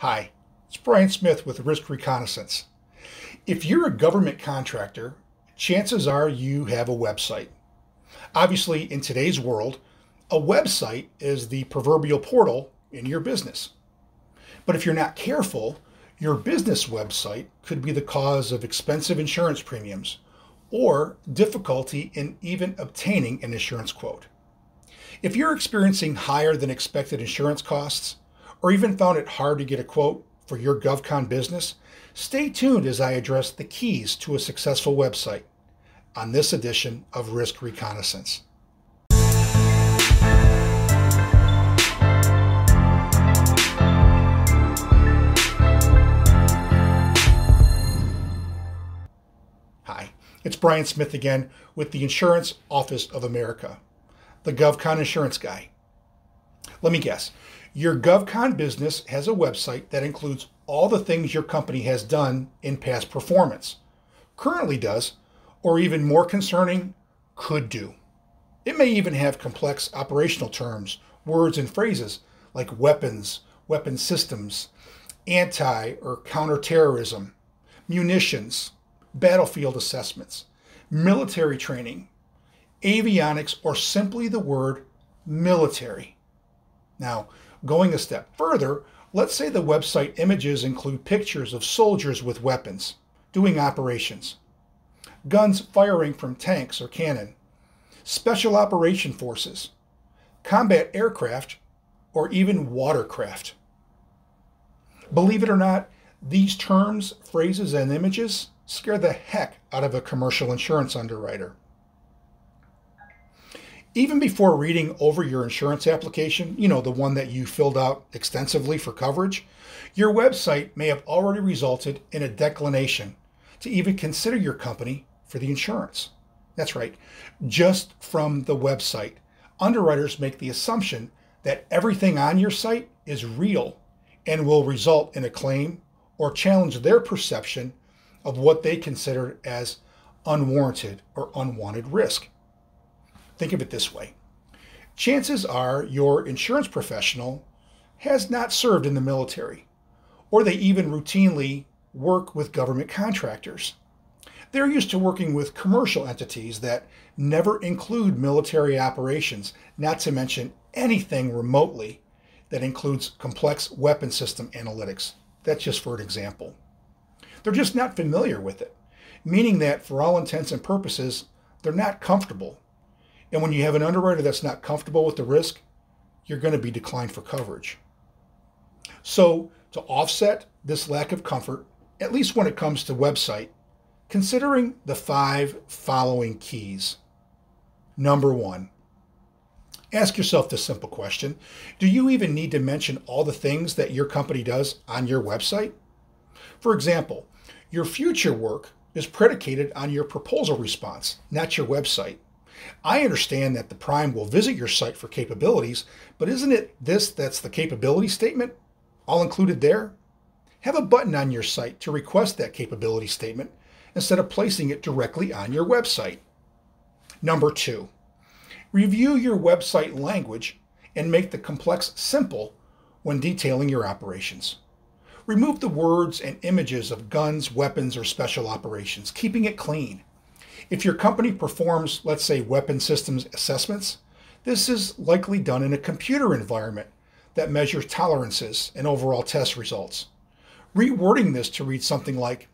Hi, it's Brian Smith with Reconnaissance. If you're a government contractor, chances are you have a website. Obviously, in today's world, a website is the proverbial portal in your business. But if you're not careful, your business website could be the cause of expensive insurance premiums or difficulty in even obtaining an insurance quote. If you're experiencing higher than expected insurance costs, or even found it hard to get a quote for your GovCon business, stay tuned as I address the keys to a successful website on this edition of Risk Reconnaissance. Hi, it's Brian Smith again with the Insurance Office of America, the GovCon insurance guy. Let me guess. Your GovCon business has a website that includes all the things your company has done in past performance, currently does, or even more concerning, could do. It may even have complex operational terms, words, and phrases like weapons, weapon systems, anti or counterterrorism, munitions, battlefield assessments, military training, avionics, or simply the word military. Now, going a step further, let's say the website images include pictures of soldiers with weapons doing operations, guns firing from tanks or cannon, special operation forces, combat aircraft, or even watercraft. Believe it or not, these terms, phrases, and images scare the heck out of a commercial insurance underwriter. Even before reading over your insurance application, the one that you filled out extensively for coverage, your website may have already resulted in a declination to even consider your company for the insurance. That's right. Just from the website, underwriters make the assumption that everything on your site is real and will result in a claim or challenge their perception of what they consider as unwarranted or unwanted risk. Think of it this way. Chances are your insurance professional has not served in the military, or they even routinely work with government contractors. They're used to working with commercial entities that never include military operations, not to mention anything remotely that includes complex weapon system analytics. That's just for an example. They're just not familiar with it, meaning that for all intents and purposes, they're not comfortable. And when you have an underwriter that's not comfortable with the risk, you're going to be declined for coverage. So to offset this lack of comfort, at least when it comes to website, considering the 5 following keys. Number 1, ask yourself this simple question. Do you even need to mention all the things that your company does on your website? For example, your future work is predicated on your proposal response, not your website. I understand that the prime will visit your site for capabilities, but isn't it that's the capability statement all included there? Have a button on your site to request that capability statement instead of placing it directly on your website. Number 2, review your website language and make the complex simple when detailing your operations. Remove the words and images of guns, weapons, or special operations, keeping it clean. If your company performs, let's say, weapon systems assessments, this is likely done in a computer environment that measures tolerances and overall test results. Rewording this to read something like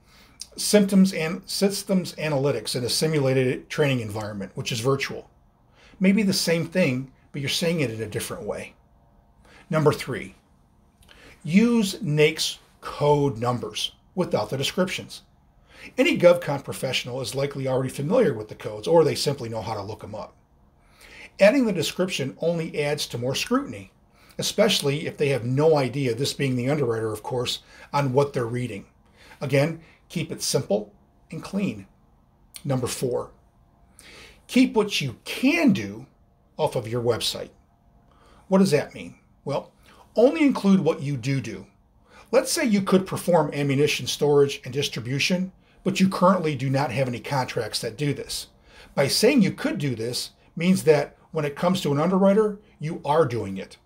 systems analytics in a simulated training environment, which is virtual. Maybe the same thing, but you're saying it in a different way. Number 3, use NAICS code numbers without the descriptions. Any GovCon professional is likely already familiar with the codes, or they simply know how to look them up. Adding the description only adds to more scrutiny, especially if they have no idea, this being the underwriter, of course, on what they're reading. Again, keep it simple and clean. Number 4, keep what you can do off of your website. What does that mean? Well, only include what you do. Let's say you could perform ammunition storage and distribution, but you currently do not have any contracts that do this. By saying you could do this means that when it comes to an underwriter, you are doing it.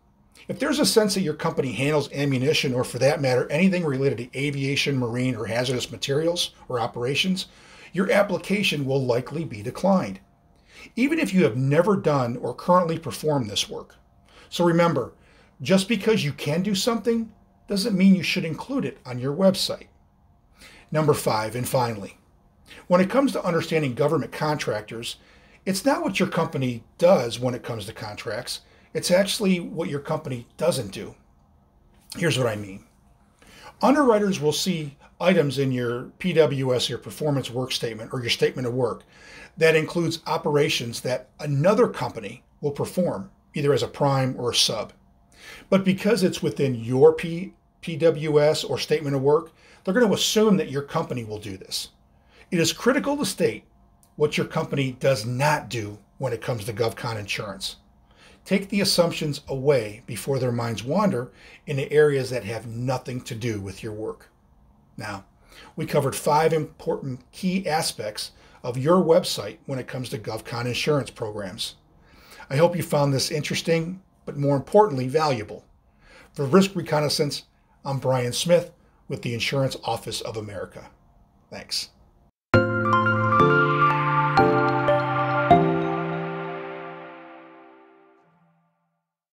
If there's a sense that your company handles ammunition, or for that matter, anything related to aviation, marine, or hazardous materials or operations, your application will likely be declined, even if you have never done or currently perform this work. So remember, just because you can do something doesn't mean you should include it on your website. Number 5, and finally, when it comes to understanding government contractors, it's not what your company does when it comes to contracts. It's actually what your company doesn't do. Here's what I mean. Underwriters will see items in your PWS, your performance work statement, or your statement of work that includes operations that another company will perform, either as a prime or a sub. But because it's within your PWS or statement of work, they're going to assume that your company will do this. It is critical to state what your company does not do when it comes to GovCon insurance. Take the assumptions away before their minds wander into areas that have nothing to do with your work. Now, we covered 5 important key aspects of your website when it comes to GovCon insurance programs. I hope you found this interesting, but more importantly, valuable. For Risk Reconnaissance, I'm Brian Smith with the Insurance Office of America. Thanks.